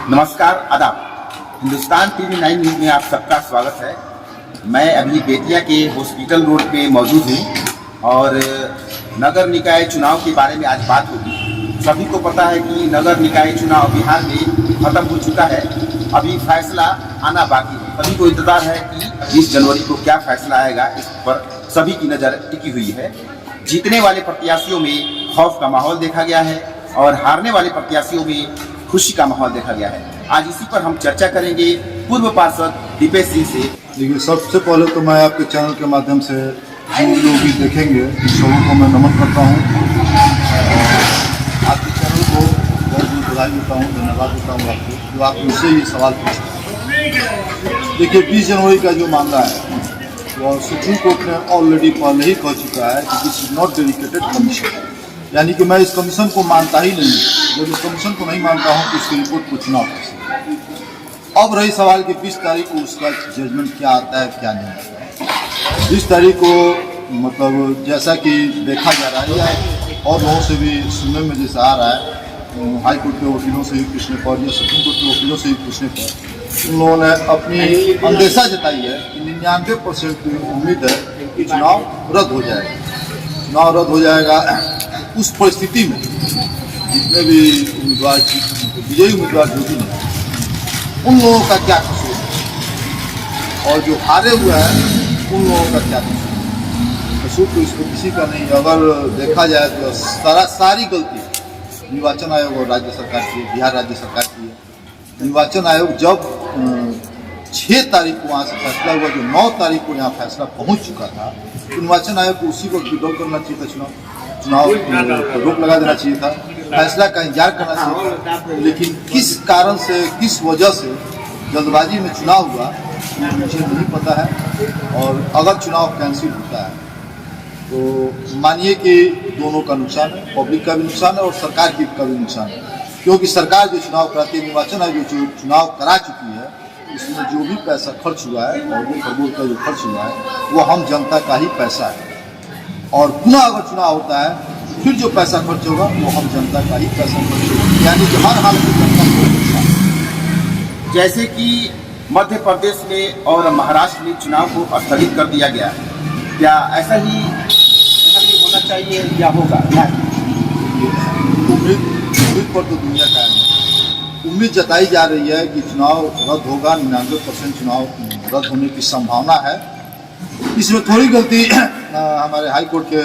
नमस्कार, आदाब। Hindustan TV 9 news में आप सबका स्वागत है। मैं अभी बेतिया के हॉस्पिटल रोड पे मौजूद हूँ और नगर निकाय चुनाव के बारे में आज बात होगी। सभी को पता है कि नगर निकाय चुनाव बिहार में खत्म हो चुका है, अभी फैसला आना बाकी है। सभी को इंतजार है कि 20 जनवरी को क्या फैसला आएगा, इस पर सभी की नज़र टिकी हुई है। जीतने वाले प्रत्याशियों में खौफ का माहौल देखा गया है और हारने वाले प्रत्याशियों में खुशी का माहौल देखा गया है। आज इसी पर हम चर्चा करेंगे पूर्व पार्षद दीपेश सिंह से। देखिए, सबसे पहले तो मैं आपके चैनल के माध्यम से जो लोग भी देखेंगे उन सबों को मैं नमन करता हूँ। आपके चैनल को बहुत बहुत बधाई देता हूँ, धन्यवाद देता हूँ आपको जो आप मुझसे ये सवाल पूछते। देखिए, 20 जनवरी का जो मामला है वो सुप्रीम कोर्ट ने ऑलरेडी पहले ही कह चुका है कि this is not dedicated commission, यानी कि मैं इस कमीशन को मानता ही नहीं। जब इस कमीशन को नहीं मानता हूँ तो इसकी रिपोर्ट को चुनाव कर सकता। अब रही सवाल कि 20 तारीख को उसका जजमेंट क्या आता है क्या नहीं आता है। 20 तारीख को मतलब जैसा कि देखा जा रहा है या और लोगों से भी सुनने में जैसा आ रहा है, हाई कोर्ट के वकीलों से भी पूछने पर या सुप्रीम कोर्ट के वकीलों से भी पूछने पर उन लोगों ने अपनी अंदेशा जताई है कि 99% की उम्मीद है कि चुनाव रद्द हो जाएगा। चुनाव रद्द हो जाएगा उस परिस्थिति में जितने भी उम्मीदवार विजयी उम्मीदवार जो भी हैं उन लोगों का क्या कसूर है और जो हारे हुए हैं उन लोगों का क्या कसूर तो इसको किसी का नहीं। अगर देखा जाए तो सारी गलती निर्वाचन आयोग और राज्य सरकार की, बिहार राज्य सरकार की है। निर्वाचन आयोग जब 6 तारीख को वहाँ से फैसला हुआ, जो 9 तारीख को यहाँ फैसला पहुँच चुका था, तो निर्वाचन आयोग को उसी वक्त विड्रॉ करना चाहिए था, चुनाव रोक लगा देना चाहिए था, फैसला का इंतजार करना चाहिए था। लेकिन किस कारण से, किस वजह से जल्दबाजी में चुनाव हुआ मुझे नहीं पता है। और अगर चुनाव कैंसिल होता है तो मानिए कि दोनों का नुकसान है, पब्लिक का भी नुकसान है और सरकार का भी नुकसान है, क्योंकि सरकार जो चुनाव कराती है, निर्वाचन आयोग जो चुनाव करा चुकी है, इसमें जो भी पैसा खर्च हुआ है और वो करोड़ का जो खर्च हुआ है वो हम जनता का ही पैसा है। और पुनः अगर चुनाव होता है फिर जो पैसा खर्च होगा वो हम जनता का ही पैसा खर्च होगा, यानी कि हर हाल में जनता को नुकसान। जैसे कि मध्य प्रदेश में और महाराष्ट्र में चुनाव को स्थगित कर दिया गया, क्या ऐसा ही होना चाहिए या होगा? उम्मीद पर तो दुनिया कायम है। उम्मीद जताई जा रही है कि चुनाव रद्द होगा, 99% चुनाव रद्द होने की संभावना है। इसमें थोड़ी गलती हमारे हाई कोर्ट के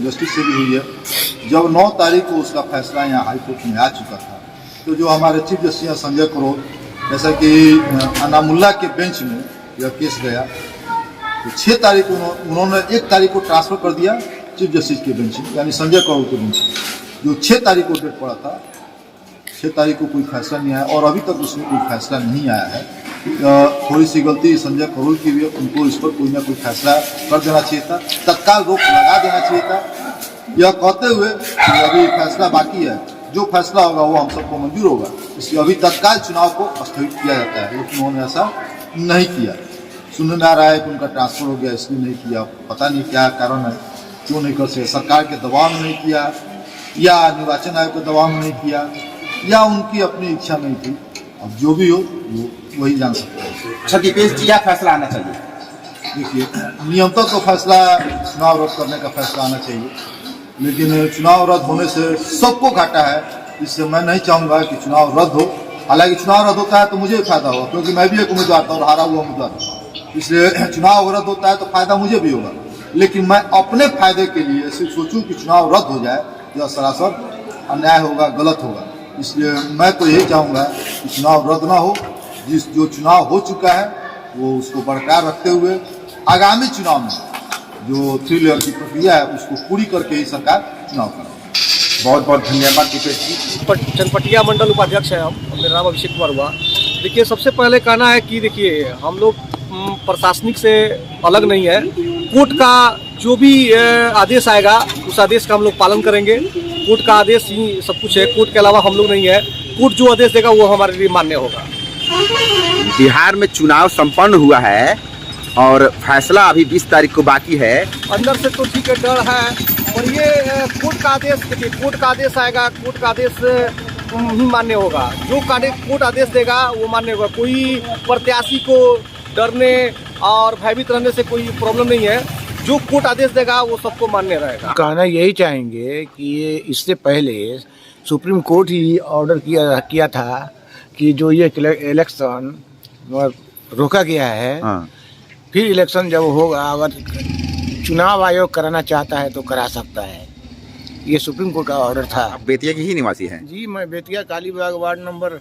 जस्टिस से भी हुई है। जब 9 तारीख को उसका फैसला यहाँ हाई कोर्ट में आ चुका था तो जो हमारे चीफ जस्टिस संजय करोल, जैसा कि अनामुल्ला के बेंच में यह केस गया, तो 6 तारीख को उन्होंने 1 तारीख को ट्रांसफ़र कर दिया चीफ जस्टिस के बेंच में, यानी संजय करोल के बेंच में। जो 6 तारीख को डेट पड़ा था, 6 तारीख को कोई फैसला नहीं आया और अभी तक उसमें कोई फैसला नहीं आया है। थोड़ी सी गलती संजय करोल की भी है, उनको इस पर कोई ना कोई फैसला कर देना चाहिए था, तत्काल रोक लगा देना चाहिए था, यह कहते हुए कि अभी फैसला बाकी है, जो फैसला होगा वो हम सबको मंजूर होगा, इसलिए अभी तत्काल चुनाव को स्थगित किया जाता है। लेकिन उन्होंने ऐसा नहीं किया। सुनने में आ रहा है कि उनका ट्रांसफर हो गया, इसलिए नहीं किया, पता नहीं क्या कारण है, क्यों नहीं कर सके। सरकार के दबाव में नहीं किया या निर्वाचन आयोग के दबाव में नहीं किया या उनकी अपनी इच्छा नहीं थी। अब जो भी हो वो वही जान सकते हैं। अच्छा दीपेश जी, क्या फैसला आना चाहिए? देखिए, नियमतः तो फैसला चुनाव रद्द करने का फैसला आना चाहिए, लेकिन चुनाव रद्द होने से सबको घाटा है। इससे मैं नहीं चाहूँगा कि चुनाव रद्द हो। हालांकि चुनाव रद्द होता है तो मुझे फायदा होगा, क्योंकि मैं भी एक उम्मीदवार था और हारा हुआ उम्मीदवार, इसलिए चुनाव रद्द होता है तो फायदा मुझे भी होगा। लेकिन मैं अपने फायदे के लिए सिर्फ सोचूं कि चुनाव रद्द हो जाए, यह सरासर अन्याय होगा, गलत होगा। इसलिए मैं तो यही चाहूँगा कि चुनाव रद्द ना हो। जो चुनाव हो चुका है वो उसको बरकरार रखते हुए आगामी चुनाव में जो 3 लेयर की प्रक्रिया है उसको पूरी करके ही सरकार चुनाव करे। बहुत बहुत धन्यवाद दीपेश जी। चनपटिया मंडल उपाध्यक्ष है हम, मेरा नाम अभिषेक कुमार हुआ। देखिए, सबसे पहले कहना है कि देखिए, हम लोग प्रशासनिक से अलग नहीं है। कोर्ट का जो भी आदेश आएगा उस आदेश का हम लोग पालन करेंगे। कोर्ट का आदेश ही सब कुछ है, कोर्ट के अलावा हम लोग नहीं है। कोर्ट जो आदेश देगा वो हमारे लिए मान्य होगा। बिहार में चुनाव संपन्न हुआ है और फैसला अभी 20 तारीख को बाकी है। अंदर से तो ठीक है, डर है, और ये कोर्ट का आदेश, देखिए कोर्ट का आदेश आएगा, कोर्ट का आदेश ही मान्य होगा। जो कोर्ट आदेश देगा वो मान्य होगा। कोई प्रत्याशी को डरने और भयभीत रहने से कोई प्रॉब्लम नहीं है। जो कोर्ट आदेश देगा वो सबको मान्य रहेगा। कहना यही चाहेंगे कि ये इससे पहले सुप्रीम कोर्ट ही ऑर्डर किया था कि जो ये इलेक्शन रोका गया है, फिर इलेक्शन जब होगा अगर चुनाव आयोग कराना चाहता है तो करा सकता है। ये सुप्रीम कोर्ट का ऑर्डर था। आप बेतिया के ही निवासी हैं? जी, मैं बेतिया कालीबाग वार्ड नंबर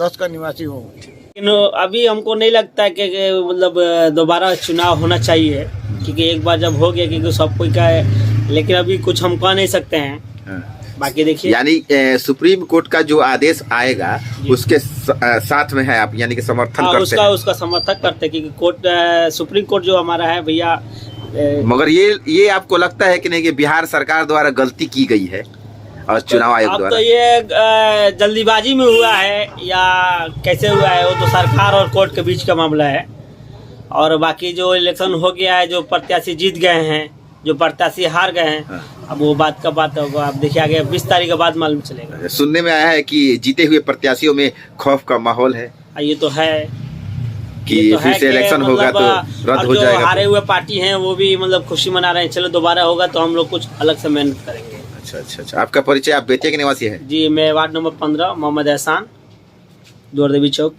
10 का निवासी हूँ। लेकिन अभी हमको नहीं लगता है कि मतलब दोबारा चुनाव होना चाहिए, क्योंकि एक बार जब हो गया क्योंकि सब कोई का है, लेकिन अभी कुछ हम कह नहीं सकते हैं। बाकी देखिए, यानी सुप्रीम कोर्ट का जो आदेश आएगा उसके साथ में है आप, यानी कि समर्थन करते हैं? उसका समर्थन करते हैं, क्योंकि कोर्ट सुप्रीम कोर्ट जो हमारा है भैया। मगर ये आपको लगता है कि नहीं कि बिहार सरकार द्वारा गलती की गई है और चुनाव आयोग अब द्वारा? तो ये जल्दीबाजी में हुआ है या कैसे हुआ है, वो तो सरकार और कोर्ट के बीच का मामला है। और बाकी जो इलेक्शन हो गया है, जो प्रत्याशी जीत गए हैं, जो प्रत्याशी हार गए हैं, अब वो बात का बात होगा। अब देखिए आगे 20 तारीख के बाद मालूम चलेगा। सुनने में आया है कि जीते हुए प्रत्याशियों में खौफ का माहौल है ये तो है कि फिर से इलेक्शन होगा तो रद्द हो जाएगा। जो हारे हुए पार्टी हैं वो भी मतलब खुशी मना रहे हैं, चलो दोबारा होगा तो हम लोग कुछ अलग से मेहनत करेंगे। अच्छा। आपका परिचय? आप बेतिया के निवासी हैं? जी, मैं वार्ड नंबर 15 मोहम्मद एहसान, द्वार देवी चौक।